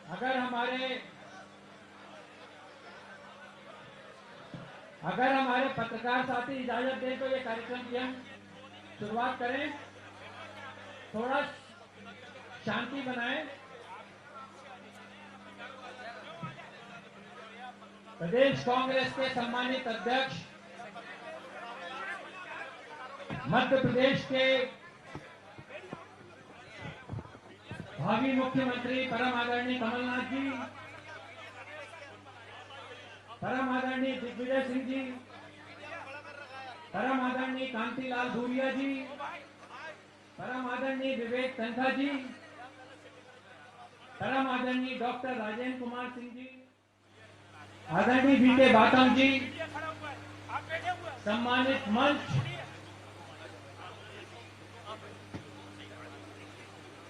अगर हमारे पत्रकार साथी इजाजत दें तो ये कार्यक्रम की हम शुरुआत करें। थोड़ा शांति बनाएं। प्रदेश कांग्रेस के सम्मानित अध्यक्ष, मध्य प्रदेश के भावी मुख्यमंत्री परम आदरणीय कमलनाथ जी, परम आदरणीय दिग्विजय सिंह जी, परम आदरणीय कांतिलाल भूरिया जी, परम आदरणीय विवेक तन्खा जी, परम आदरणीय डॉक्टर राजेंद्र कुमार सिंह जी, आदरणीय बीके बातम जी, सम्मानित मंच,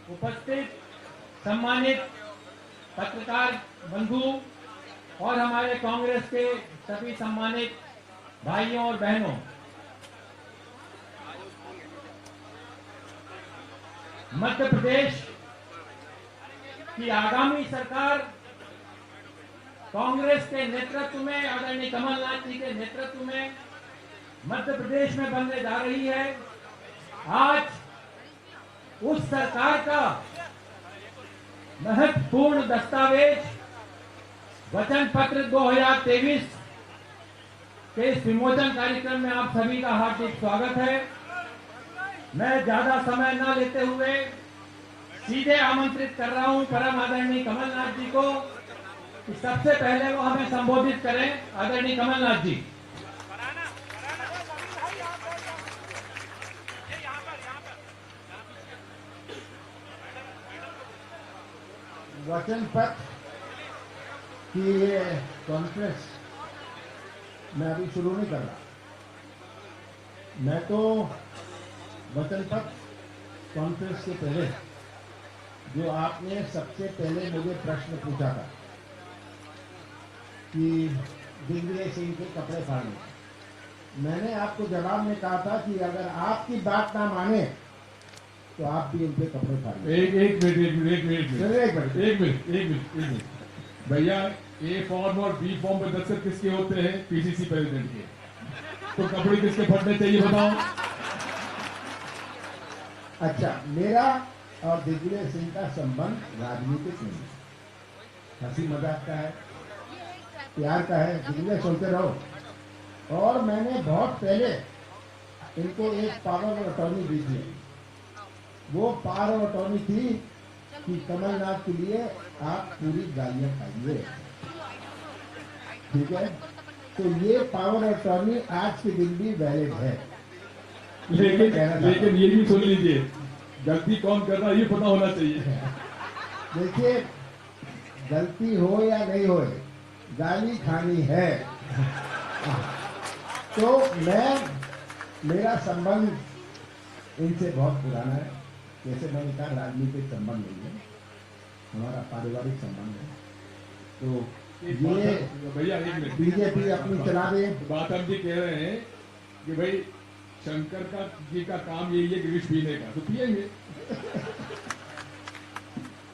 उपस्थित सम्मानित पत्रकार बंधु और हमारे कांग्रेस के सभी सम्मानित भाइयों और बहनों, मध्य प्रदेश की आगामी सरकार कांग्रेस के नेतृत्व में, आदरणीय कमलनाथ जी के नेतृत्व में मध्य प्रदेश में बनने जा रही है। आज उस सरकार का महत्वपूर्ण दस्तावेज वचन पत्र 2023 के इस विमोचन कार्यक्रम में आप सभी का हार्दिक स्वागत है। मैं ज्यादा समय न लेते हुए सीधे आमंत्रित कर रहा हूं परम आदरणीय कमलनाथ जी को कि सबसे पहले वो हमें संबोधित करें। आदरणीय कमलनाथ जी। वचन पत्र की ये कॉन्फ्रेंस मैं अभी शुरू नहीं कर रहा। मैं तो वचन पत्र कॉन्फ्रेंस के पहले जो आपने सबसे पहले मुझे प्रश्न पूछा था कि दिग्विजय सिंह के कपड़े फाड़ने, मैंने आपको जवाब में कहा था कि अगर आपकी बात ना माने तो आप भी उनके कपड़े फाड़िए। एक मिनट भैया, ए फॉर्म और बी फॉर्म में दस्तखत किसके होते हैं? पीसीसी प्रेसिडेंट के। तो कपड़े किसके फटने चाहिए बताओ? अच्छा, मेरा और दिग्विजय सिंह का संबंध राजनीतिक नहीं है, हंसी मजाक का है, प्यार का है। दिग्विजय सुनते रहो। और मैंने बहुत पहले इनको एक पावर ऑफ अटॉर्नी दी थी। वो पावर ऑफ अटॉर्नी थी कि कमलनाथ के लिए आप पूरी गालियां खाइए, ठीक है? तो ये पावर ऑफ अटॉर्नी आज के दिन भी वैलिड है। लेकिन ये भी सुन लीजिए, गलती कौन कर रहा है ये पता होना चाहिए। देखिए, गलती हो या नहीं हो, गाली खानी है। तो मेरा संबंध इनसे बहुत पुराना है। जैसे मैंने कहा, राजनीतिक संबंध नहीं है, हमारा पारिवारिक संबंध है। तो ये भैया एक मिनट, बीजेपी अपनी चला दे। बातम जी कह रहे हैं कि भाई शंकर जी का काम यही है ग्रीस पीने का, तो पिएंगे।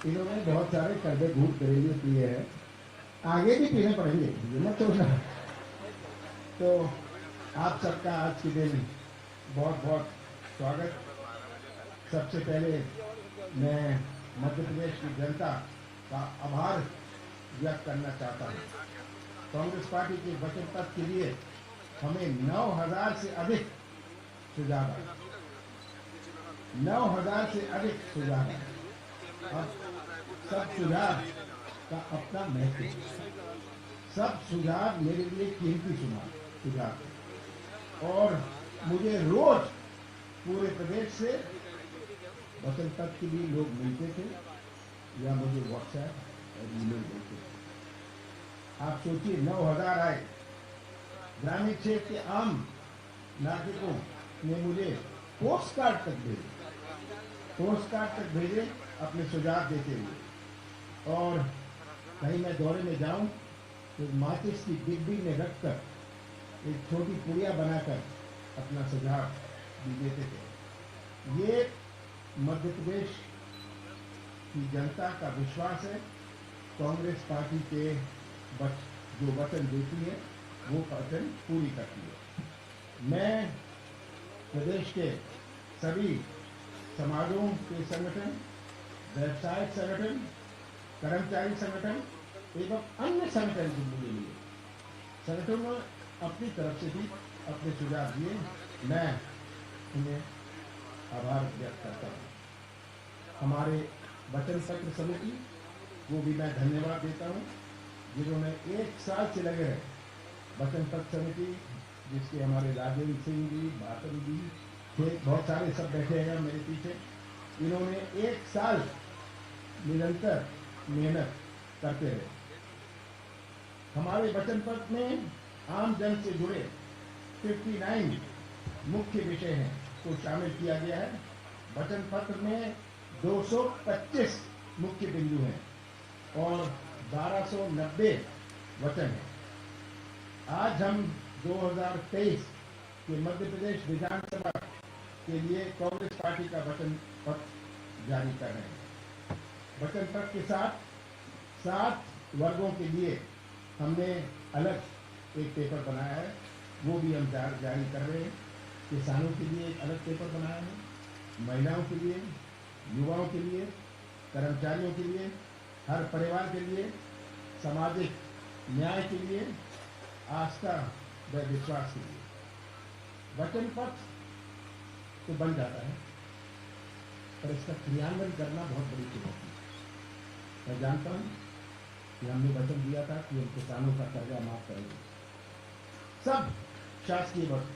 इन्होंने बहुत सारे कर्जे घूट करेंगे पिए हैं, आगे भी पीने पड़ेंगे, ये मत सोचना। तो आप सबका आज के दिन बहुत बहुत स्वागत। सबसे पहले मैं मध्य प्रदेश की जनता का आभार व्यक्त करना चाहता हूँ। कांग्रेस पार्टी के वचन पत्र के लिए हमें 9000 से अधिक सुझाव आए, 9000 से अधिक सुझाव आए। अब सब सुझाव का अपना महत्व है। सब सुझाव मेरे लिए कीमती सुझाव, और मुझे रोज पूरे प्रदेश से वचन पत्र के लिए लोग मिलते थे या मुझे व्हाट्सएप और ईमेल देते थे। आप सोचिए, 9000 आए। ग्रामीण क्षेत्र के आम नागरिकों ने मुझे पोस्ट कार्ड तक भेजे अपने सुझाव देते हुए। और कहीं मैं दौरे में जाऊं तो माचिस की डिब्बी में रखकर एक छोटी पुड़िया बनाकर अपना सुझाव भी देते थे। ये मध्य प्रदेश की जनता का विश्वास है कांग्रेस पार्टी के जो वचन देती है वो वचन पूरी करती है। मैं प्रदेश के सभी समाजों के संगठन, व्यवसायिक संगठन, कर्मचारी संगठन एवं अन्य संगठन के लिए संगठनों ने अपनी तरफ से भी अपने सुझाव दिए, मैं उन्हें आभार व्यक्त करता हूँ। हमारे वचन पत्र समिति को भी मैं धन्यवाद देता हूँ, जिन्होंने 1 साल से लगे रहे। वचन पत्र समिति जिसके हमारे राजेंद्र सिंह जी, भाटन जी थे, बहुत सारे सब बैठे हैं मेरे पीछे। इन्होंने 1 साल निरंतर मेहनत करते रहे। हमारे वचन पत्र में आम जन से जुड़े 59 मुख्य विषय हैं को शामिल किया गया है। वचन पत्र में 225 मुख्य बिंदु हैं और 1290 वचन हैं। आज हम 2023 के मध्य प्रदेश विधानसभा के लिए कांग्रेस पार्टी का वचन पत्र जारी कर रहे हैं। वचन पत्र के साथ 7 वर्गों के लिए हमने अलग एक पेपर बनाया है, वो भी हम जारी कर रहे हैं। किसानों के लिए एक अलग पेपर बनाया है, महिलाओं के लिए, युवाओं के लिए, कर्मचारियों के लिए, हर परिवार के लिए, सामाजिक न्याय के लिए, आस्था व विश्वास के लिए। वचन पत्र तो बन जाता है, पर इसका क्रियान्वयन करना बहुत बड़ी चुनौती है। मैं जानता हूँ कि हमने वचन दिया था कि हम किसानों का कर्जा माफ करेंगे, सब शासकीय वर्ग।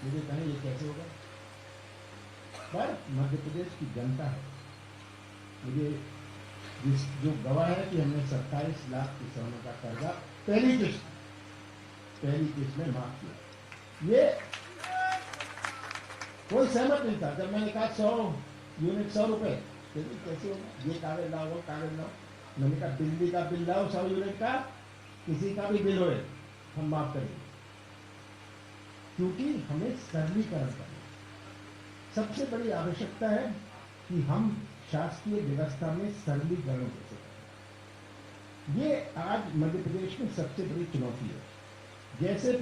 मुझे कहें ये कैसे होगा, पर मध्य प्रदेश की जनता है, मुझे जो गवाह है कि हमने 27 लाख किसानों का कर्जा पहली किस्त में माफ किया। ये कोई सहमत नहीं था जब मैंने कहा 100 यूनिट 100 रुपए, कैसे होगा, ये कागज लाओ वो कागज लाओ। मैंने कहा बिजली का बिल लाओ 100 यूनिट का, किसी का भी बिल होए हम माफ करेंगे, क्योंकि हमें सरलीकरण करना सबसे बड़ी आवश्यकता है कि हम शासकीय व्यवस्था में सरलीकरण कैसे करें। ये आज मध्य प्रदेश में सबसे बड़ी चुनौती है। जैसे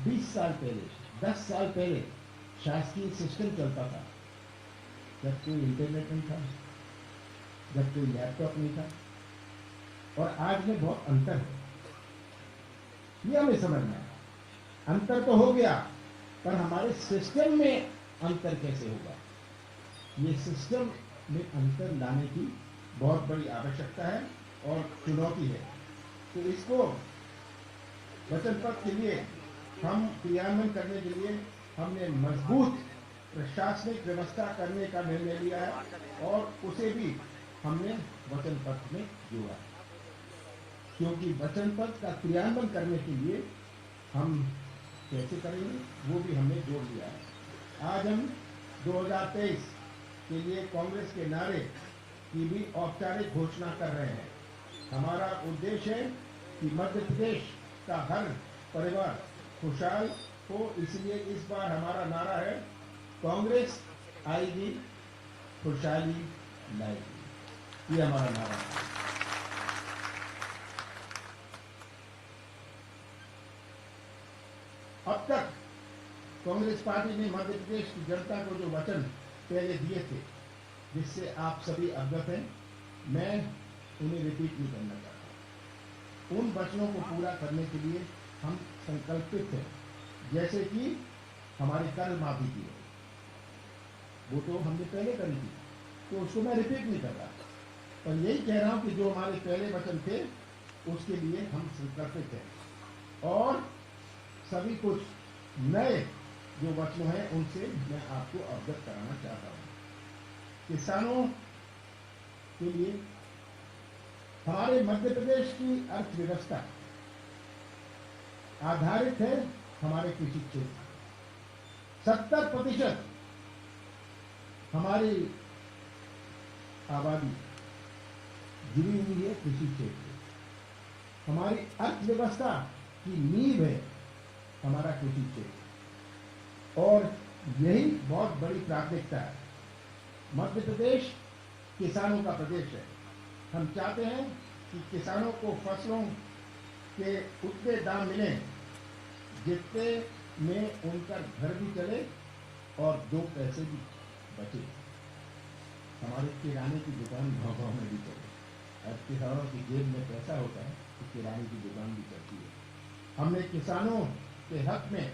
20 साल पहले, 10 साल पहले शासकीय सिस्टम चलता था, जब कोई इंटरनेट नहीं था, जब कोई लैपटॉप नहीं था, और आज में बहुत अंतर है। ये हमें समझना है। अंतर तो हो गया, पर हमारे सिस्टम में अंतर कैसे होगा, ये सिस्टम में अंतर लाने की बहुत बड़ी आवश्यकता है और चुनौती है। तो इसको वचन पत्र के लिए हम क्रियान्वयन करने के लिए हमने मजबूत प्रशासनिक व्यवस्था करने का निर्णय लिया है और उसे भी हमने वचन पत्र में जोड़ा, क्योंकि वचन पत्र का क्रियान्वयन करने के लिए हम कैसे करेंगे वो भी हमने जोड़ लिया है। आज हम 2023 के लिए कांग्रेस के नारे की भी औपचारिक घोषणा कर रहे हैं। हमारा उद्देश्य है कि मध्य प्रदेश का हर परिवार खुशहाल हो, इसलिए इस बार हमारा नारा है, कांग्रेस आएगी खुशहाली लाएगी। ये हमारा नारा है। अब तक कांग्रेस पार्टी ने मध्य प्रदेश की जनता को जो वचन पहले दिए थे, जिससे आप सभी अवगत हैं, मैं उन्हें रिपीट नहीं करना चाहता। उन वचनों को पूरा करने के लिए हम संकल्पित हैं। जैसे कि हमारी कर माफी की है, वो तो हमने पहले करी थी, तो उसको मैं रिपीट नहीं कर रहा, पर यही कह रहा हूं कि जो हमारे पहले वचन थे उसके लिए हम संकल्पित हैं। और सभी कुछ नए जो वचन हैं उनसे मैं आपको अवगत कराना चाहता हूं। किसानों के लिए हमारे मध्य प्रदेश की अर्थव्यवस्था आधारित है हमारे कृषि क्षेत्र। 70% हमारी आबादी जुड़ी हुई है कृषि क्षेत्र। हमारी अर्थव्यवस्था की नींव है हमारा कृषि क्षेत्र, और यही बहुत बड़ी प्राथमिकता है। मध्य प्रदेश किसानों का प्रदेश है। हम चाहते हैं कि किसानों को फसलों के उतने दाम मिले जितने में उनका घर भी चले और 2 पैसे भी बचे। हमारे किराने की दुकान गाँव में भी चले। और किसानों की जेब में पैसा होता है तो किराने की दुकान भी चलती है। हमने किसानों के हक में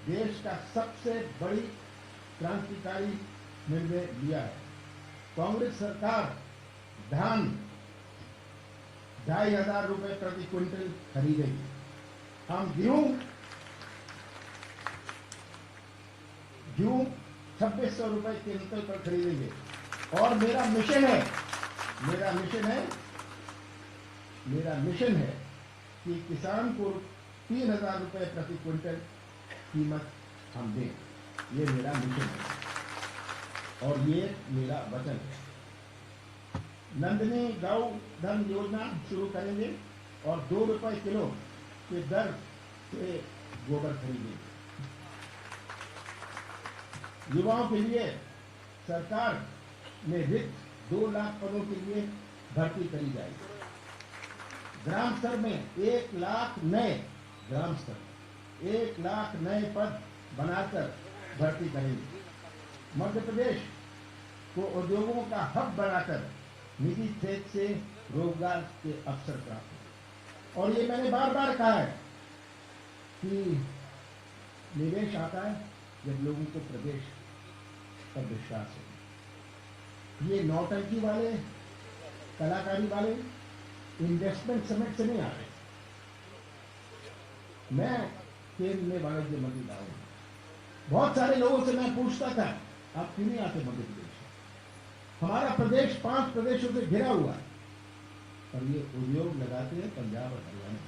देश का सबसे बड़ी क्रांतिकारी निर्णय लिया है। कांग्रेस सरकार धान 2,500 रुपए प्रति क्विंटल खरीदेगी। हम गेहूं 2,600 रुपए क्विंटल पर खरीदेंगे। और मेरा मिशन है कि किसान को 3,000 रुपए प्रति क्विंटल कीमत हम दें। ये मेरा मिशन है और ये मेरा वचन है। नंदिनी गौ धन योजना शुरू करेंगे और 2 रुपए किलो के दर से गोबर खरीदेंगे। युवाओं के लिए सरकार ने रिक्त 2 लाख पदों के लिए भर्ती करी जाएगी। ग्राम स्तर में 1 लाख नए पद बनाकर भर्ती करेंगे। मध्य प्रदेश को उद्योगों का हब बनाकर निजी क्षेत्र से रोजगार के अवसर प्राप्त हो। और ये मैंने बार बार कहा है कि निवेश आता है जब लोगों को प्रदेश पर विश्वास हो। ये नौटंकी वाले, कलाकारी वाले इन्वेस्टमेंट समिट से नहीं आ रहे। मैं केंद्र में वाणिज्य मंत्री रहा हूं। बहुत सारे लोगों से मैं पूछता था आप क्यों नहीं आते मध्य प्रदेश? हमारा प्रदेश 5 प्रदेशों से घिरा हुआ है और ये उद्योग लगाते हैं पंजाब और हरियाणा।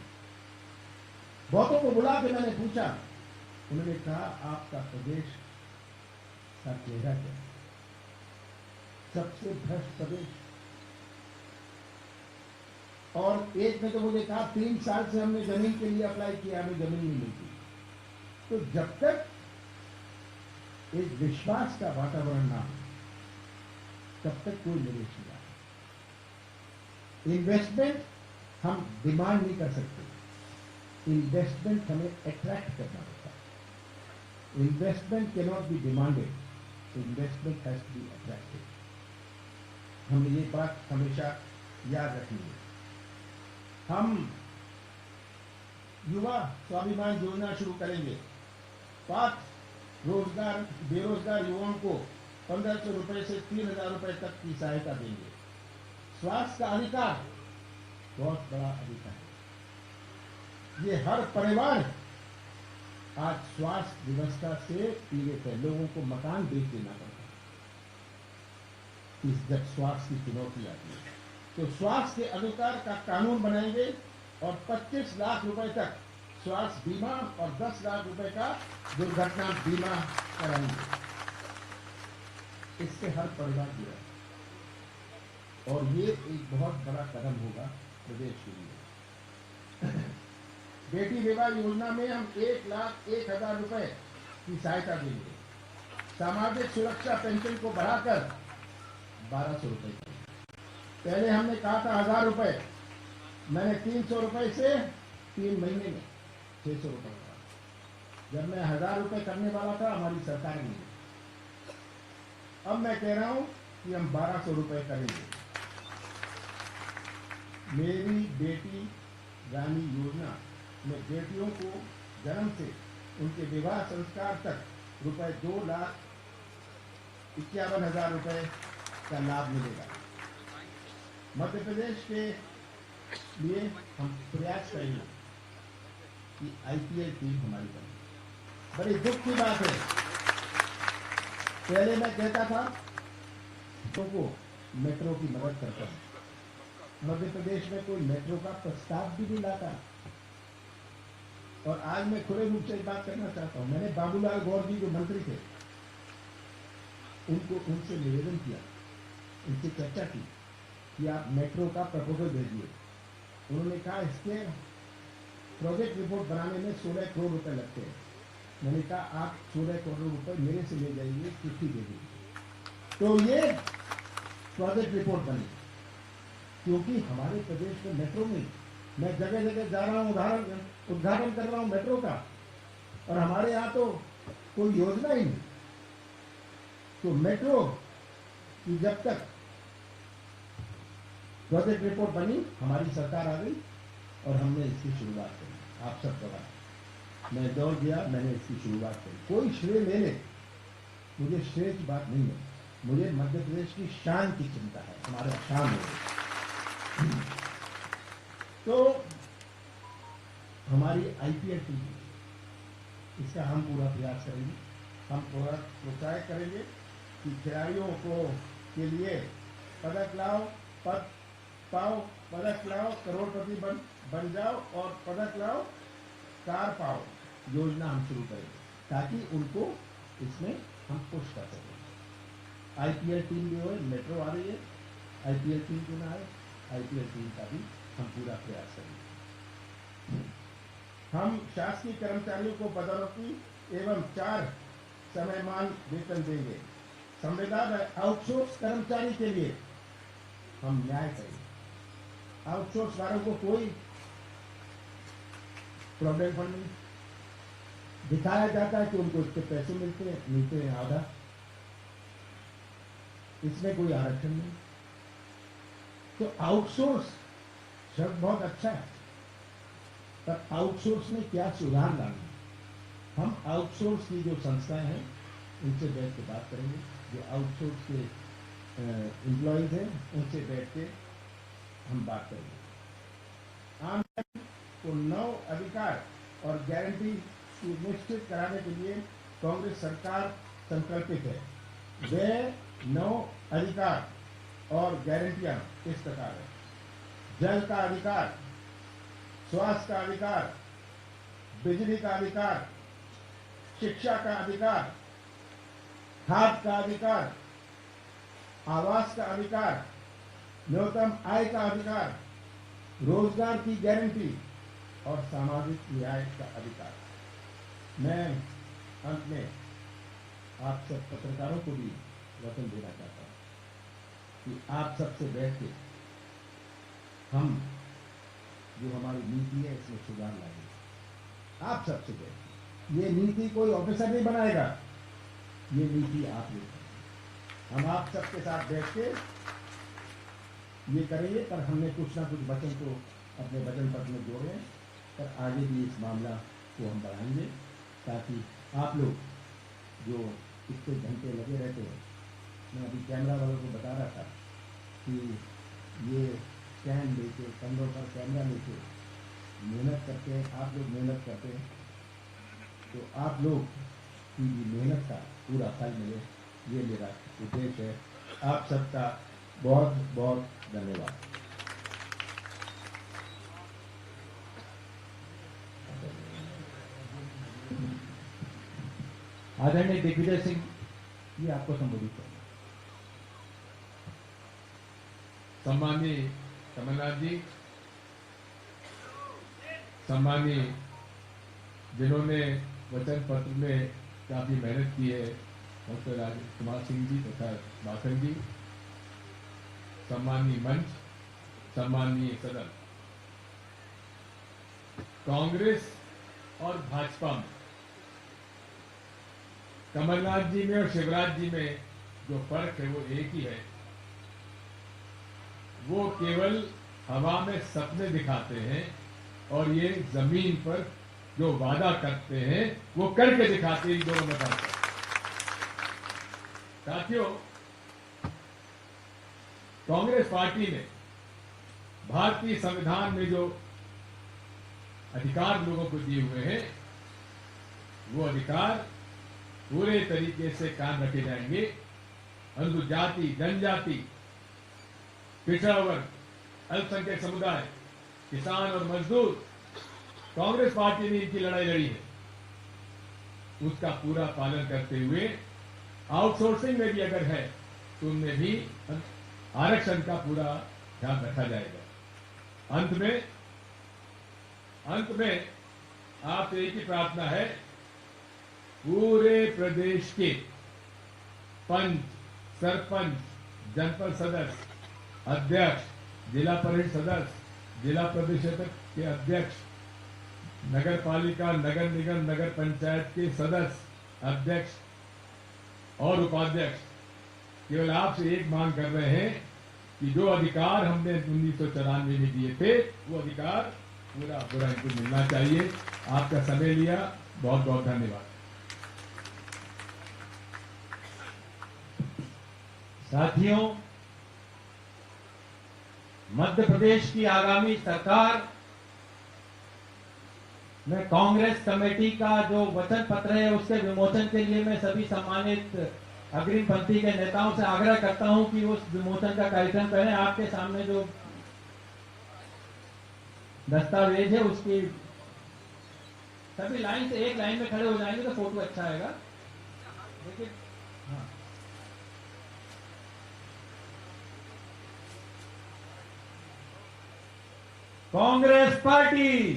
बहुतों को बुला के मैंने पूछा, उन्होंने कहा आपका प्रदेश का चेहरा क्या है? सबसे भ्रष्ट प्रदेश। और एक ने तो मुझे कहा 3 साल से हमने जमीन के लिए अप्लाई किया, हमें जमीन नहीं मिलती। तो जब तक एक विश्वास का वातावरण ना हो तब तक कोई निवेश नहीं आता। इन्वेस्टमेंट हम डिमांड नहीं कर सकते, इन्वेस्टमेंट हमें अट्रैक्ट करना होता है। Investment can not be demanded, investment has to be attracted. हमें ये बात हमेशा याद रखनी है। हम युवा स्वाभिमान योजना शुरू करेंगे। 5 बेरोजगार युवाओं को 1,500 रुपए से 3,000 रुपए तक की सहायता देंगे। स्वास्थ्य का अधिकार बहुत बड़ा अधिकार है। ये हर परिवार आज स्वास्थ्य व्यवस्था से पीड़ित है। लोगों को मकान बेच देना पड़ता है जब स्वास्थ्य की चुनौती आती है। तो स्वास्थ्य के अधिकार का कानून बनाएंगे और 25 लाख रुपए तक स्वास्थ्य बीमा और 10 लाख रुपए का दुर्घटना बीमा कराएंगे। इससे हर परिवार जुड़ा और ये एक बहुत बड़ा कदम होगा प्रदेश के लिए। बेटी विवाह योजना में हम 1,01,000 रुपए की सहायता देंगे। सामाजिक सुरक्षा पेंशन को बढ़ाकर 1,200 रुपए। पहले हमने कहा था 1,000 रुपए, मैंने 300 रुपए से 3 महीने में 600 रुपए का। जब मैं 1,000 रुपए करने वाला था हमारी सरकार ने, अब मैं कह रहा हूं कि हम 1,200 रुपए करेंगे। मेरी बेटी रानी योजना में बेटियों को जन्म से उनके विवाह संस्कार तक रुपए 2,51,000 रुपए का लाभ मिलेगा। मध्य प्रदेश के लिए हम प्रयास करेंगे कि IPL टीम हमारी बने। बड़ी दुख की बात है, पहले मैं कहता था को मेट्रो की मदद करता हूं। मध्य प्रदेश में कोई मेट्रो का प्रस्ताव भी नहीं लाता। और आज मैं खुले रूप से एक बात करना चाहता हूं। मैंने बाबूलाल गौर जी जो मंत्री थे उनसे निवेदन किया, उनसे चर्चा की कि आप मेट्रो का प्रपोजल भेजिए। उन्होंने कहा इसके प्रोजेक्ट रिपोर्ट बनाने में 16 करोड़ रुपए लगते हैं। मैंने कहा आप 16 करोड़ रुपए मेरे से ले जाइए, चिट्ठी दे दीजिए। तो ये प्रोजेक्ट रिपोर्ट बनी क्योंकि हमारे प्रदेश में मेट्रो नहीं, मैं जगह जगह जा रहा हूँ, उद्घाटन कर रहा हूँ मेट्रो का, और हमारे यहाँ तो कोई योजना ही नहीं। तो मेट्रो की जब तक प्रोजेक्ट रिपोर्ट बनी, हमारी सरकार आ गई और हमने इसकी शुरुआत करी। आप सब दौड़ा, मैं दौड़ गया, मैंने इसकी शुरुआत करी। कोई श्रेय ले ले, मुझे श्रेय की बात नहीं है, मुझे मध्य प्रदेश की शान की चिंता है, हमारा शान है। तो हमारी आईपीएल टीम, इसका हम पूरा प्रयास करेंगे, हम पूरा प्रोत्साहित करेंगे कि खिलाड़ियों को के लिए पदक लाओ, पद पाओ, पदक लाओ, करोड़पति बन जाओ, और पदक लाओ, कार पाओ योजना हम शुरू करेंगे, ताकि उनको इसमें हम पुश कर सकें। आईपीएल टीम भी हो, मेट्रो आ रही है, आईपीएल टीम क्यों ना आए, आईपीएल टीम का भी हम पूरा प्रयास करेंगे। हम शासकीय कर्मचारियों को पदोन्नति एवं 4 समयमान वेतन देंगे। संविदा में आउटसोर्स कर्मचारी के लिए हम न्याय करेंगे। आउटसोर्स वालों को कोई प्रॉब्लम फंड नहीं, दिखाया जाता है कि उनको इसके पैसे मिलते हैं आधा, इसमें कोई आरक्षण नहीं। तो आउटसोर्स शब्द बहुत अच्छा है, पर आउटसोर्स में क्या सुधार लाना है, हम आउटसोर्स की जो संस्थाएं हैं उनसे बैठ के बात करेंगे, जो आउटसोर्स के एम्प्लॉयज हैं उनसे बैठ के हम बात करेंगे। आम जन को 9 अधिकार और गारंटी सुनिश्चित कराने के लिए कांग्रेस सरकार संकल्पित है। वे 9 अधिकार और गारंटियां इस प्रकार है: जल का अधिकार, स्वास्थ्य का अधिकार, बिजली का अधिकार, शिक्षा का अधिकार, खाद का अधिकार, आवास का अधिकार, न्यूनतम आय का अधिकार, रोजगार की गारंटी और सामाजिक न्याय का अधिकार। मैं अंत में आप सब पत्रकारों को भी वचन देना चाहता हूं कि आप सबसे बैठ के हम जो हमारी नीति है इसमें सुधार लाएंगे। आप सबसे बैठ के, ये नीति कोई ऑफिसर नहीं बनाएगा, ये नीति आप लोग, हम आप सबके साथ बैठ के ये करेंगे। पर हमने कुछ ना कुछ वचन को अपने वचन पत्र में जोड़े हैं, पर आगे भी इस मामला को हम बढ़ाएंगे, ताकि आप लोग जो इतने घंटे लगे रहते हैं, मैं अभी कैमरा वालों को बता रहा था कि ये स्टैंड लेके, कंधों पर कैमरा लेके मेहनत करते हैं, आप लोग मेहनत करते हैं, तो आप लोग की भी मेहनत का पूरा फल मिले, ये मेरा उद्देश्य है। आप सबका बहुत बहुत धन्यवाद। आदरणीय दिग्विजय सिंह जी आपको संबोधित करें। सम्मानीय कमलनाथ जी, सम्मानीय जिन्होंने वचन पत्र में काफी मेहनत की है, डॉक्टर राजकुमार सिंह जी तथा बासन जी, सम्मानीय मंच, सम्मानीय सदन। कांग्रेस और भाजपा में, कमलनाथ जी में और शिवराज जी में जो फर्क है वो एक ही है, वो केवल हवा में सपने दिखाते हैं और ये जमीन पर जो वादा करते हैं वो करके दिखाते हैं। दोनों में फर्क है साथियों। कांग्रेस पार्टी ने भारतीय संविधान में जो अधिकार लोगों को दिए हुए हैं, वो अधिकार पूरे तरीके से कायम रखे जाएंगे। अनुसूचित जाति, जनजाति, पिछड़ा वर्ग, अल्पसंख्यक समुदाय, किसान और मजदूर, कांग्रेस पार्टी ने इनकी लड़ाई लड़ी है, उसका पूरा पालन करते हुए आउटसोर्सिंग में भी अगर है तो उनमें भी आरक्षण का पूरा ध्यान रखा जाएगा। अंत में आपसे एक ही प्रार्थना है, पूरे प्रदेश के पंच, सरपंच, जनपद सदस्य, अध्यक्ष, जिला परिषद सदस्य, जिला परिषद के अध्यक्ष, नगर पालिका, नगर निगम, नगर पंचायत के सदस्य, अध्यक्ष और उपाध्यक्ष केवल आपसे एक मांग कर रहे हैं कि जो अधिकार हमने 1994 में दिए थे वो अधिकार पूरा पूरा इनको मिलना चाहिए। आपका समय लिया, बहुत बहुत धन्यवाद। साथियों, मध्य प्रदेश की आगामी सरकार में कांग्रेस कमेटी का जो वचन पत्र है उसके विमोचन के लिए मैं सभी सम्मानित अग्रिम पंक्ति के नेताओं से आग्रह करता हूं कि उस विमोचन का कार्यक्रम करें। आपके सामने जो दस्तावेज है उसकी सभी लाइन से एक लाइन में खड़े हो जाएंगे तो फोटो अच्छा आएगा। देखिए, हाँ, Congress party,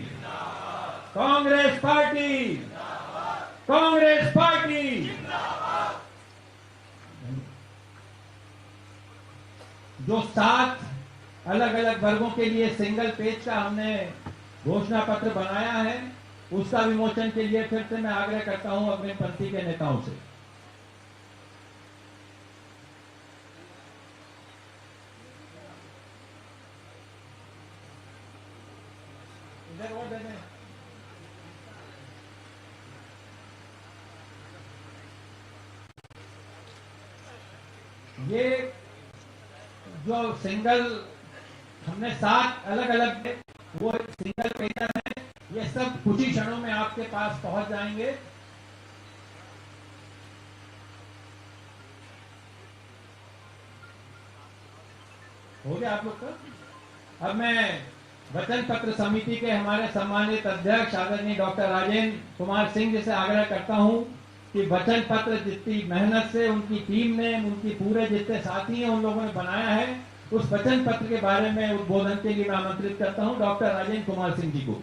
Congress party, Congress party. जो 7 अलग अलग वर्गों के लिए सिंगल पेज का हमने घोषणा पत्र बनाया है उसका विमोचन के लिए फिर से मैं आग्रह करता हूं अग्रिम पंक्ति के नेताओं से। इधर और दे दें। ये जो सिंगल हमने 7 अलग अलग वो सिंगल पेजर है, ये सब कुछ ही क्षणों में आपके पास पहुंच जाएंगे। हो गया आप लोग का। अब मैं वचन पत्र समिति के हमारे सम्मानित अध्यक्ष आदरणीय डॉक्टर राजेंद्र कुमार सिंह जी से आग्रह करता हूं कि वचन पत्र जितनी मेहनत से उनकी टीम ने, उनकी पूरे जितने साथी हैं उन लोगों ने बनाया है, उस वचन पत्र के बारे में उद्बोधन के लिए मैं आमंत्रित करता हूं डॉक्टर राजेंद्र कुमार सिंह जी को।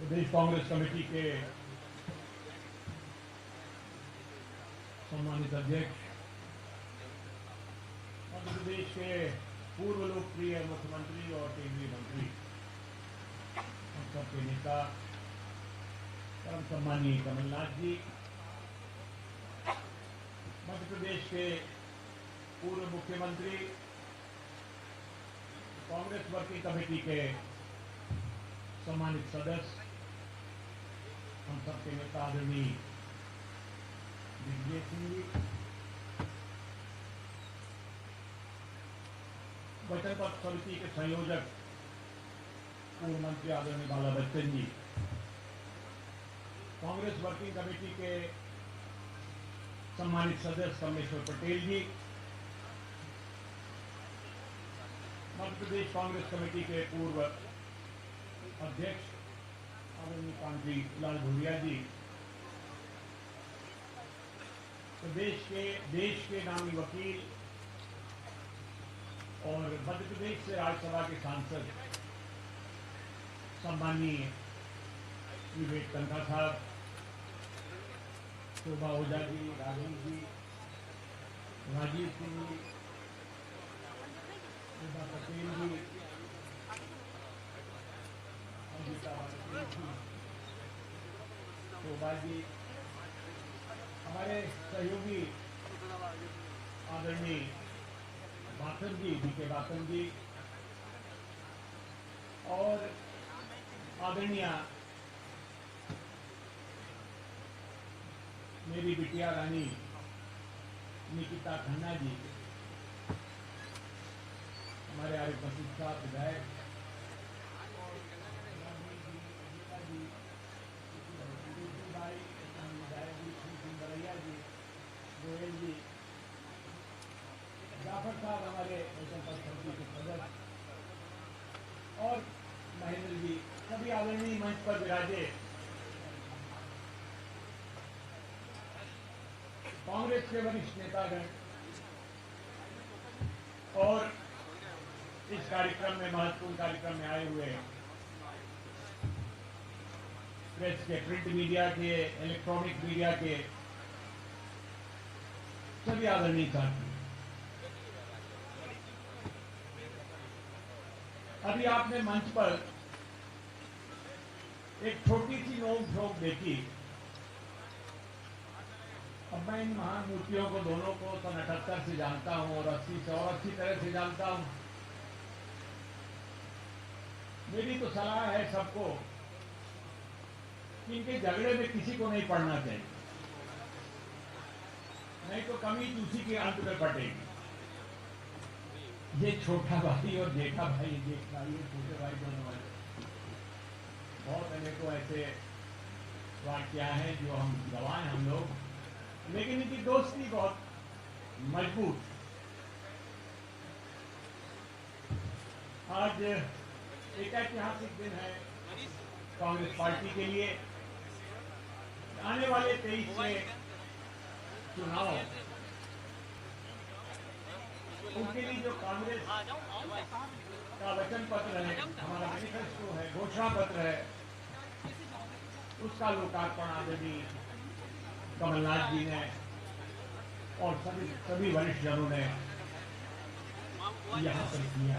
प्रदेश कांग्रेस कमेटी के सम्मानित अध्यक्ष, मध्य प्रदेश के पूर्व लोकप्रिय मुख्यमंत्री और केंद्रीय मंत्री, हम सबके नेता परम सम्मानीय कमलनाथ जी, मध्य प्रदेश के पूर्व मुख्यमंत्री, कांग्रेस वर्किंग कमेटी के सम्मानित सदस्य, हम सबके नेता आदरणीय दिग्विजय सिंह जी, वचन पत्र समिति के संयोजक पूर्व मंत्री आदरणीय बाला बच्चन जी, कांग्रेस वर्किंग कमेटी के सम्मानित सदस्य कमलेश्वर पटेल जी, मध्य प्रदेश कांग्रेस कमेटी के पूर्व अध्यक्ष आदरणीय कांजी लाल भूरिया जी, देश के नामी वकील और मध्य प्रदेश से राज्यसभा के सांसद सम्मानीय विवेक तनखा साहब, शोभा ओझा जी, राजीव जी, राजीव सिंह जी, शोभा पटेल जी, शोभा जी, हमारे सहयोगी आदरणीय बाथन जी, DK बाथन जी, और आदरणीय मेरी बिटिया रानी निकिता खन्ना जी, हमारे आरिफ मसीद साहब विधायक, पर विराजे कांग्रेस के वरिष्ठ नेतागण और इस कार्यक्रम में, महत्वपूर्ण कार्यक्रम में आए हुए प्रेस के, प्रिंट मीडिया के, इलेक्ट्रॉनिक मीडिया के सभी आदरणीय साथी, अभी आपने मंच पर एक छोटी सी नोक झोंक देखी। अब मैं इन महान मूर्तियों को, दोनों को सन 78 से जानता हूं और 80 से और अच्छी तरह से जानता हूं। मेरी तो सलाह है सबको कि इनके झगड़े में किसी को नहीं पड़ना चाहिए, नहीं तो कमी उसी के अंत में पटेगी। ये छोटा भाई और जेठा भाई, जेठ भाई और छोटे भाई, दोनों भाई, बहुत अनेकों ऐसे वाक्या हैं जो हम गवाए हम लोग, लेकिन इनकी दोस्ती बहुत मजबूत। आज एक ऐतिहासिक दिन है कांग्रेस पार्टी के लिए। आने वाले 23 से चुनाव, उनके लिए जो कांग्रेस का वचन पत्र है, हमारा मैनिफेस्टो है, घोषणा पत्र है, उसका लोकार्पण आदरणीय कमलनाथ जी ने और सभी वरिष्ठ जनों ने यहाँ पर किया।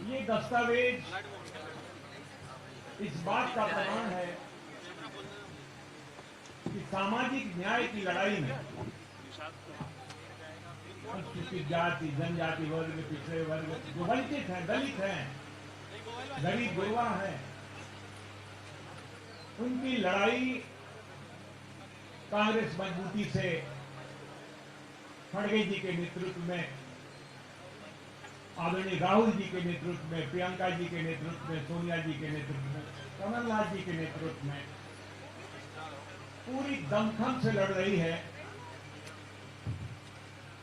ये दस्तावेज इस बात का प्रमाण है कि सामाजिक न्याय की लड़ाई में अनुसूचित जाति, जनजाति वर्ग, पिछड़े वर्ग, जो वंचित हैं, दलित हैं, गरीब गुरबा हैं, उनकी लड़ाई कांग्रेस मजबूती से खड़गे जी के नेतृत्व में, आदरणीय राहुल जी के नेतृत्व में, प्रियंका जी के नेतृत्व में, सोनिया जी के नेतृत्व में, कमलनाथ जी के नेतृत्व में पूरी दमखम से लड़ रही है।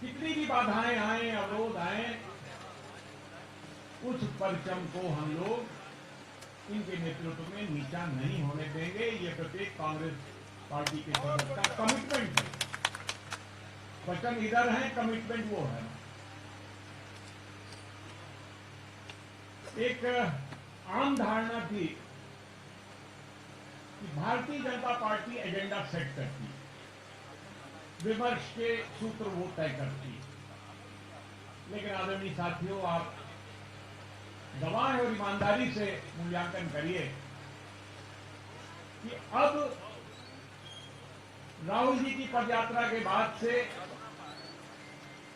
कितनी भी बाधाएं आए, अवरोध आए, उस परचम को हम लोग इनके नेतृत्व में नीचा नहीं होने देंगे। ये प्रत्येक कांग्रेस पार्टी के सदस्य का कमिटमेंट है। वचन इधर है, कमिटमेंट वो है। एक आम धारणा थी कि Bharatiya Janata party agenda set करती है, विमर्श के सूत्र वो तय करती है, लेकिन आदरणीय साथियों, आप गवाह और ईमानदारी से मूल्यांकन करिए कि अब राहुल जी की पदयात्रा के बाद से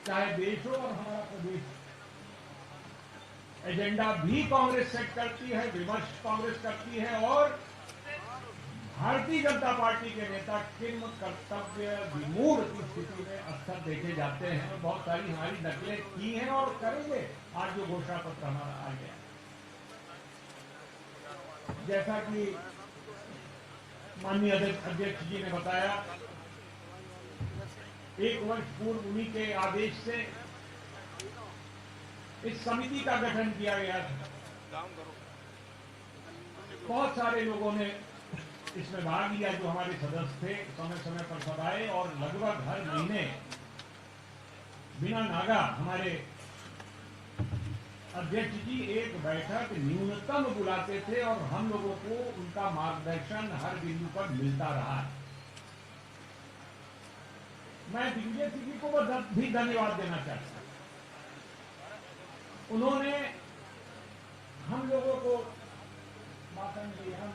चाहे देश हो और हमारा प्रदेश, एजेंडा भी कांग्रेस सेट करती है, विमर्श कांग्रेस करती है, और भारतीय जनता पार्टी के नेता किन कर्तव्य विमूढ़ की स्थिति में अक्सर देखे जाते हैं। बहुत सारी हमारी नकलें की हैं और करेंगे। आज जो घोषणा पत्र हमारा आ गया, जैसा कि माननीय अध्यक्ष जी ने बताया, 1 वर्ष पूर्व उन्हीं के आदेश से इस समिति का गठन किया गया था। बहुत सारे लोगों ने इसमें भाग लिया जो हमारे सदस्य थे, समय समय पर सब आए और लगभग हर महीने बिना नागा हमारे अध्यक्ष जी एक बैठक न्यूनतम बुलाते थे और हम लोगों को उनका मार्गदर्शन हर बिंदु पर मिलता रहा। मैं दिग्विजय सिंह जी को भी धन्यवाद देना चाहता हूं। उन्होंने हम लोगों को बातन दी, हम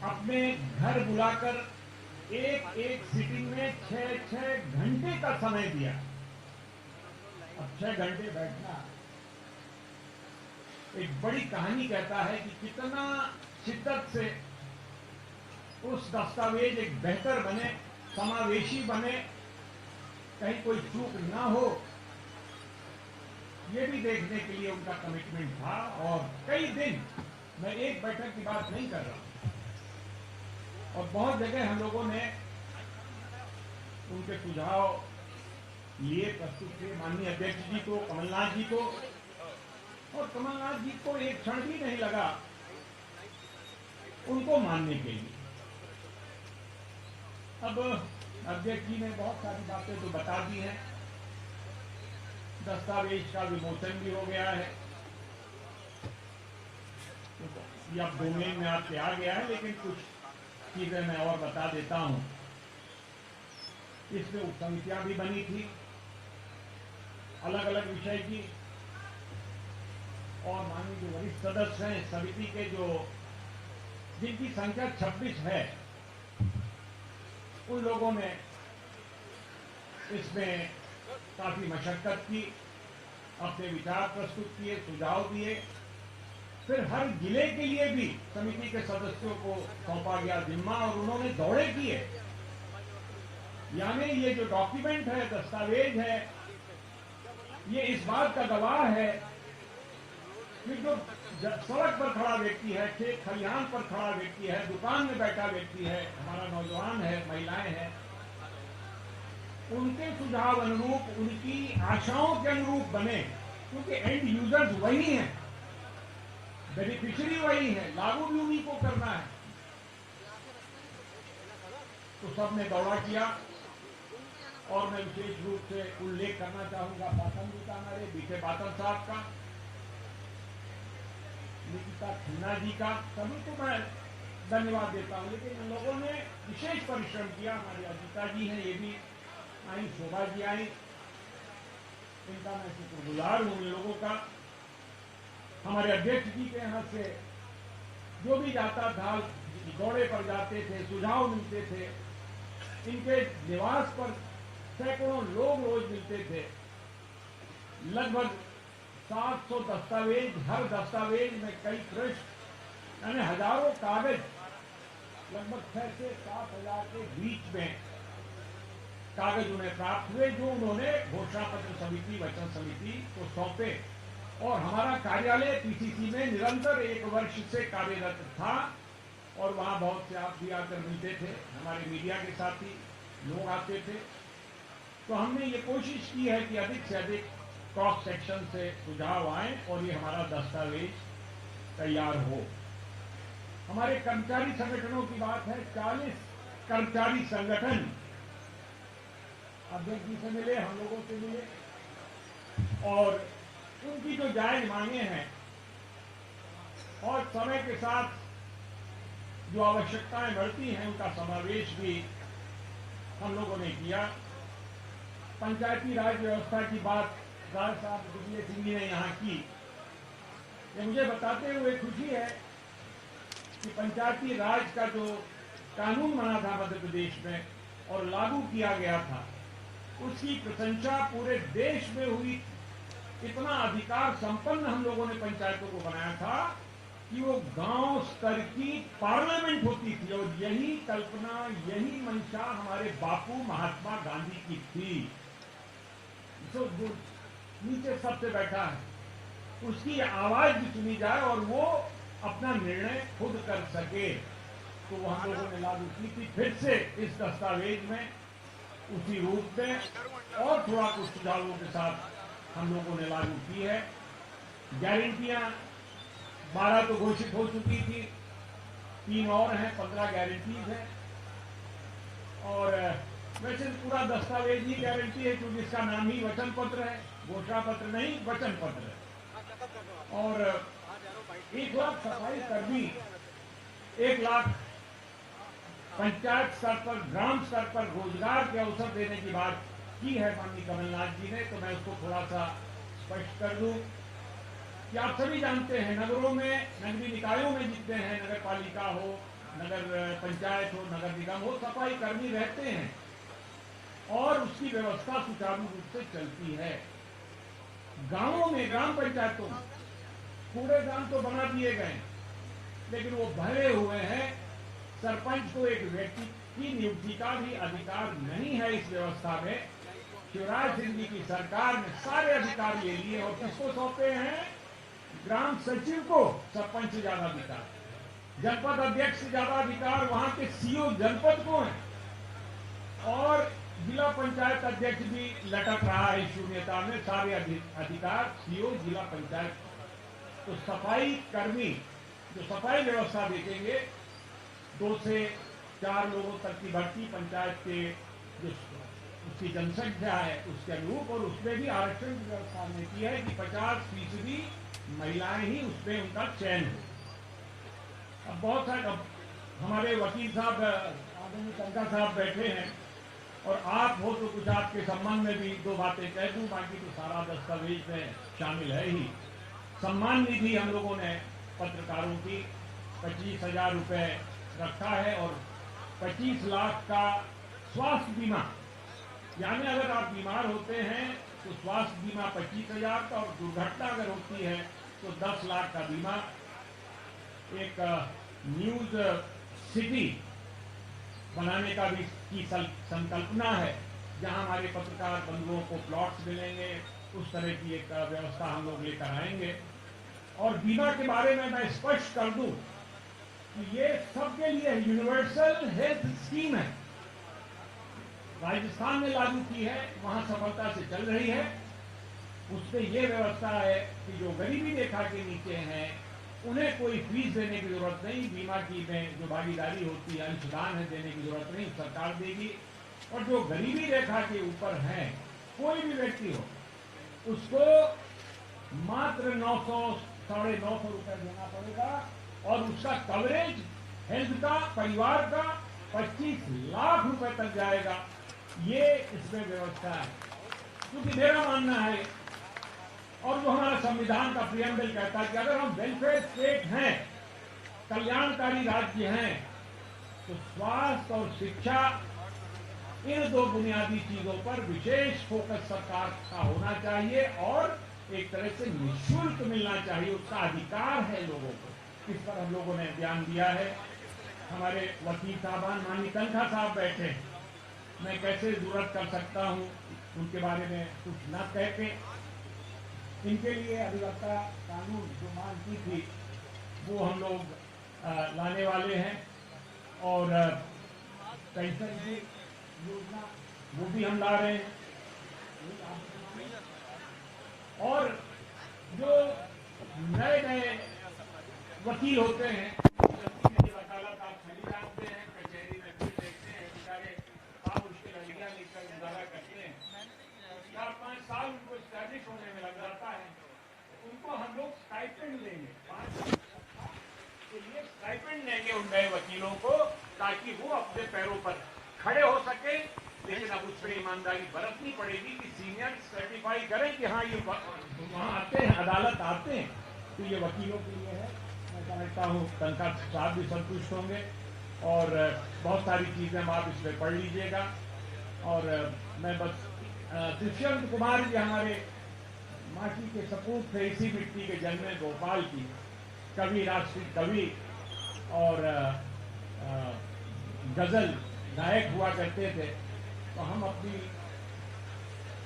अपने घर बुलाकर एक एक सिटिंग में 6-6 घंटे का समय दिया। अब 6 घंटे बैठना एक बड़ी कहानी कहता है कि कितना शिद्दत से उस दस्तावेज एक बेहतर बने, समावेशी बने, कहीं कोई चूक ना हो, ये भी देखने के लिए उनका कमिटमेंट था। और कई दिन, मैं एक बैठक की बात नहीं कर रहा हूं, और बहुत जगह हम लोगों ने उनके सुझाव लिए, प्रस्तुत किए माननीय अध्यक्ष जी को, कमलनाथ जी को, और कमलनाथ जी को एक क्षण भी नहीं लगा उनको मानने के लिए। अब अध्यक्ष जी ने बहुत सारी बातें तो बता दी हैं, दस्तावेज का विमोचन भी हो गया है, ये अब डोमेन में आपके आ गया है, लेकिन कुछ चीजें मैं और बता देता हूं। इसमें उप समितियां भी बनी थी अलग अलग विषय की, और माननीय जो वरिष्ठ सदस्य हैं समिति के, जो जिनकी संख्या 26 है, उन लोगों ने इसमें काफी मशक्कत की, अपने विचार प्रस्तुत किए, सुझाव दिए। फिर हर जिले के लिए भी समिति के सदस्यों को सौंपा गया जिम्मा, और उन्होंने दौरे किए। यानी ये जो डॉक्यूमेंट है, दस्तावेज है, ये इस बात का गवाह है कि जो सड़क पर खड़ा व्यक्ति है, खेत खलिहान पर खड़ा व्यक्ति है, दुकान में बैठा व्यक्ति है, हमारा नौजवान है, महिलाएं हैं, उनके सुझाव अनुरूप, उनकी आशाओं के अनुरूप बने, क्योंकि एंड यूजर्स वही हैं, बेनिफिशियरी वही है, लागू भी उन्हीं को करना है। तो सबने दौरा किया, और मैं विशेष रूप से उल्लेख करना चाहूंगा बातम जी का, हमारे बीके बातम साहब का, निकिता खन्ना जी का, सभी को मैं धन्यवाद देता हूं। लेकिन इन लोगों ने विशेष परिश्रम किया। हमारी अजिता जी हैं, ये भी आई, शोभा जी आई, इनका मैं शुक्रगुजार हूं इन लोगों का। हमारे अध्यक्ष जी के यहाँ से जो भी जाता था, दौरे पर जाते थे, सुझाव मिलते थे, इनके निवास पर सैकड़ों लोग रोज मिलते थे। लगभग 700 दस्तावेज, हर दस्तावेज में कई पृष्ठ, यानी हजारों कागज, लगभग 6 से 7 हजार के बीच में कागज उन्हें प्राप्त हुए, जो उन्होंने घोषणा पत्र समिति, वचन समिति को सौंपे। और हमारा कार्यालय पीसीसी में निरंतर 1 वर्ष से कार्यरत था, और वहां बहुत से आप भी आकर मिलते थे, हमारे मीडिया के साथी लोग आते थे। तो हमने ये कोशिश की है कि अधिक से अधिक क्रॉस सेक्शन से सुझाव आए और ये हमारा दस्तावेज तैयार हो। हमारे कर्मचारी संगठनों की बात है, 40 कर्मचारी संगठन अध्यक्ष जी से मिले, हम लोगों से मिले, और उनकी जो जायज मांगे हैं और समय के साथ जो आवश्यकताएं बढ़ती हैं, उनका समावेश भी हम लोगों ने किया। पंचायती राज व्यवस्था की बात राज साहब दिग्विजय सिंह जी ने यहाँ की। ये मुझे बताते हुए खुशी है कि पंचायती राज का जो कानून बना था मध्य प्रदेश में और लागू किया गया था, उसकी प्रशंसा पूरे देश में हुई। इतना अधिकार संपन्न हम लोगों ने पंचायतों को बनाया था कि वो गांव स्तर की पार्लियामेंट होती थी, और यही कल्पना, यही मंशा हमारे बापू महात्मा गांधी की थी। जो नीचे सबसे बैठा है, उसकी आवाज भी सुनी जाए और वो अपना निर्णय खुद कर सके। तो वो हम लोगों ने लागू की थी फिर से इस दस्तावेज में, उसी रूप में, और थोड़ा कुछ सुझावों के साथ हम लोगों ने लागू की है। गारंटियां 12 तो घोषित हो चुकी थी, 3 और हैं, 15 गारंटीज हैं। और वैसे पूरा दस्तावेज ही गारंटी है, क्योंकि इसका नाम ही वचन पत्र है, घोषणा पत्र नहीं, वचन पत्र है। और 1 लाख सफाई कर्मी, 1 लाख पंचायत स्तर पर, ग्राम स्तर पर रोजगार के अवसर देने की बात की है माननीय कमलनाथ जी ने। तो मैं उसको थोड़ा सा स्पष्ट कर दूं कि आप सभी जानते हैं, नगरों में, नगरीय निकायों में जितने हैं, नगर पालिका हो, नगर पंचायत हो, नगर निगम हो, सफाई कर्मी रहते हैं और उसकी व्यवस्था सुचारू रूप से चलती है। गांवों में, ग्राम पंचायतों में कूड़ेदान तो बना दिए गए, लेकिन वो भरे हुए हैं। सरपंच को एक व्यक्ति की नियुक्ति का भी अधिकार नहीं है इस व्यवस्था में। शिवराज सिंह जी की सरकार ने सारे अधिकार ले लिए, और किसको सौंपे हैं? ग्राम सचिव को सरपंच से ज्यादा अधिकार, जनपद अध्यक्ष से ज्यादा अधिकार वहां के सीओ जनपद को है, और जिला पंचायत अध्यक्ष भी लटक रहा है शून्यता में। सारे अधिकार सीओ जिला पंचायत तो सफाई कर्मी जो सफाई व्यवस्था देखेंगे 2 से 4 लोगों तक की भर्ती पंचायत के जो उसकी जनसंख्या है उसके अनुरूप, और उसमें भी आरक्षण की व्यवस्था हमने की है कि 50% महिलाएं ही उसमें उनका चयन हो। अब बहुत सारे हमारे वकील साहब आदरणीय तनखा साहब बैठे हैं, और आप हो तो कुछ आपके संबंध में भी 2 बातें कह दूं, बाकी तो सारा दस्तावेज में शामिल है ही। सम्मान निधि हम लोगों ने पत्रकारों की 25,000 रुपए रखा है, और 25 लाख का स्वास्थ्य बीमा, यानी अगर आप बीमार होते हैं तो स्वास्थ्य बीमा 25,000 का, और दुर्घटना अगर होती है तो 10 लाख का बीमा। एक न्यूज सिटी बनाने का भी की संकल्पना है, जहां हमारे पत्रकार बंधुओं को प्लॉट्स मिलेंगे, उस तरह की एक व्यवस्था हम लोग लेकर आएंगे। और बीमा के बारे में मैं स्पष्ट कर दूं कि ये सबके लिए यूनिवर्सल हेल्थ स्कीम है, राजस्थान ने लागू की है, वहां सफलता से चल रही है। उसमें यह व्यवस्था है कि जो गरीबी रेखा के नीचे हैं उन्हें कोई फीस देने की जरूरत नहीं, बीमा की में जो भागीदारी होती है, अंशदान है, देने की जरूरत नहीं, सरकार देगी। और जो गरीबी रेखा के ऊपर हैं, कोई भी व्यक्ति हो, उसको मात्र 900 950 रुपए देना पड़ेगा, और उसका कवरेज हेल्थ का, परिवार का 25 लाख रुपए तक जाएगा। ये इसमें व्यवस्था है, क्योंकि मेरा मानना है, और जो हमारा संविधान का प्रियम्बल कहता है कि अगर हम वेलफेयर स्टेट हैं, कल्याणकारी राज्य हैं, तो स्वास्थ्य और शिक्षा, इन 2 बुनियादी चीजों पर विशेष फोकस सरकार का होना चाहिए, और एक तरह से निःशुल्क मिलना चाहिए, उसका अधिकार है लोगों को। इस पर हम लोगों ने ध्यान दिया है। हमारे वकील साहबान माननीय तनखा साहब बैठे हैं, मैं कैसे जरूरत कर सकता हूं उनके बारे में कुछ न कह के। इनके लिए अधिवक्ता कानून जो मांग की थी वो हम लोग लाने वाले हैं, और पेंशन की योजना वो भी हम ला रहे हैं। और जो नए नए वकील होते हैं, वकालत आप सभी जानते हैं, कचहरी में भी देखते हैं, बेचारे काम उसके लड़कियां लेकर गुजारा करते हैं, 4-5 साल उनको स्टैब्लिश होने में लग जाता है। उनको हम लोग स्टाइपेंड देंगे, 5 के लिए स्टाइपेंड देंगे उन नए वकीलों को, ताकि वो अपने पैरों पर खड़े हो सके। लेकिन अब उस पर ईमानदारी बरतनी पड़ेगी कि सीनियर सर्टिफाई करें कि हाँ ये वहाँ आते हैं, अदालत आते हैं, तो ये वकीलों के लिए है। मैं समझता हूँ तनखा साहब भी संतुष्ट होंगे, और बहुत सारी चीजें आप इसमें पढ़ लीजिएगा। और मैं बस दुष्यंत कुमार जी हमारे माटी के सपूत थे, इसी मिट्टी के जन्मे भोपाल की कवि, राष्ट्रीय कवि और गजल गायक हुआ करते थे। तो हम अपनी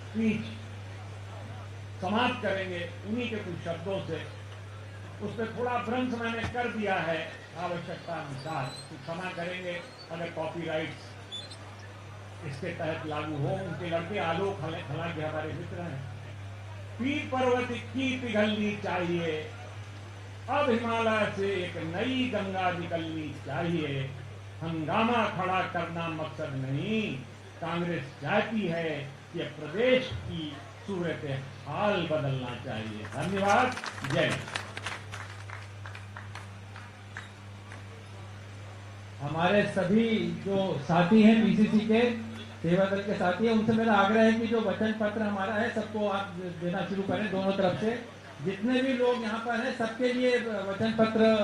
स्पीच समाप्त करेंगे उन्हीं के कुछ शब्दों से। उसमें थोड़ा भ्रंश मैंने कर दिया है आवश्यकता अनुसार, कुछ क्षमा करेंगे अगर कॉपीराइट्स इसके तहत लागू हो। उनके लड़के आलोक हालांकि हमारे मित्र हैं। पीर पर्वत की पिघलनी चाहिए, अब हिमालय से एक नई गंगा निकलनी चाहिए। हंगामा खड़ा करना मकसद नहीं, कांग्रेस चाहती है कि प्रदेश की सूरत हाल बदलना चाहिए। धन्यवाद। जय हिंद। हमारे सभी जो साथी हैं बीसीसी के सेवा दल के साथी हैं, उनसे मेरा आग्रह है कि जो वचन पत्र हमारा है सबको आप देना शुरू करें, दोनों तरफ से। जितने भी लोग यहाँ पर हैं सबके लिए वचन पत्र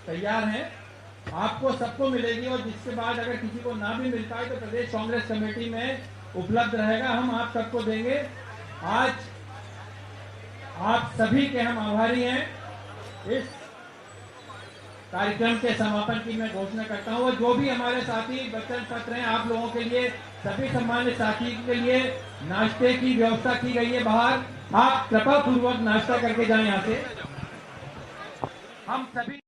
तैयार हैं, आपको सबको मिलेगी। और जिसके बाद अगर किसी को ना भी मिल पाए तो प्रदेश कांग्रेस कमेटी में उपलब्ध रहेगा, हम आप सबको देंगे। आज आप सभी के हम आभारी हैं। इस कार्यक्रम के समापन की मैं घोषणा करता हूँ। जो भी हमारे साथी वचन पत्र हैं, आप लोगों के लिए, सभी सम्मानित साथी के लिए नाश्ते की व्यवस्था की गई है बाहर। आप कृपा पूर्वक नाश्ता करके जाएं यहाँ से। हम सभी